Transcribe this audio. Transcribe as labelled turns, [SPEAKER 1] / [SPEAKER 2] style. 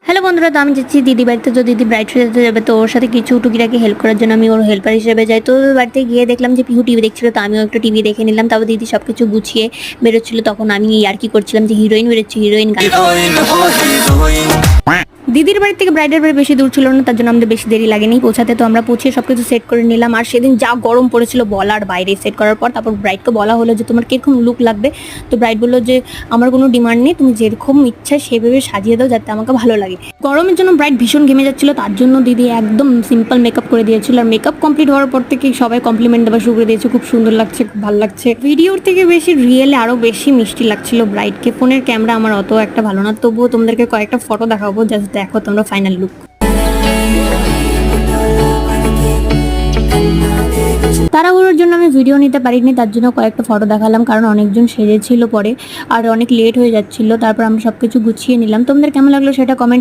[SPEAKER 1] Hello বন্ধুরা, তো আমি যাচ্ছি দিদি বাড়িতে। তো দিদি ব্রাইড সাজাতে যাবে, তো ওর সাথে কিছু টুকিটাকি হেল্প করার জন্য আমি ওর হেল্পার হিসেবে যাই। তো ওর বাড়িতে গিয়ে দেখলাম যে পিহু টিভি দেখছিল, তো আমিও একটু টিভি দেখে নিলাম। তারপর দিদি সব কিছু গুছিয়ে বেরোচ্ছিল, তখন আমি আর কি করছিলাম যে হিরোইন বেরোচ্ছে, হিরোইন গান। দিদির বাড়ি থেকে ব্রাইডের বাড়ি বেশি দূর ছিল না, তার জন্য আমাদের বেশি দেরি লাগেনি পৌঁছাতে। তো আমরা পৌঁছে সব কিছু সেট করে নিলাম। আর সেদিন যা গরম পড়েছিল বলার বাইরে। সেট করার পর তারপর ব্রাইডকে বলা হলো যে তোমার কিরকম লুক লাগবে। তো ব্রাইড বললো যে আমার কোনো ডিমান্ড নেই, তুমি যেরকম ইচ্ছা সেভাবে সাজিয়ে দাও যাতে আমাকে ভালো লাগে। গরমের জন্য ব্রাইড ভীষণ ঘেমে যাচ্ছিল, তার জন্য দিদি একদম সিম্পল মেকআপ করে দিয়েছিল। আর মেকআপ কমপ্লিট হওয়ার পর থেকে সবাই কমপ্লিমেন্ট দেওয়া শুরু করে দিয়েছে, খুব সুন্দর লাগছে, খুব ভালো লাগছে। ভিডিওর থেকে বেশি রিয়েলে আরো বেশি মিষ্টি লাগছিল ব্রাইডকে। ফোনের ক্যামেরা আমার অত একটা ভালো না, তবুও তোমাদেরকে কয়েকটা ফটো দেখাবো, জাস্ট দেখো তোমরা ফাইনাল লুক। তাড়াহুড়োর জন্য আমি ভিডিও নিতে পারিনি, তার জন্য কয়েকটা ফটো দেখালাম, কারণ অনেকজন সেজেছিল পরে আর অনেক লেট হয়ে যাচ্ছিল। তারপর আমরা সবকিছু গুছিয়ে নিলাম। তোমাদের কেমন লাগলো সেটা কমেন্ট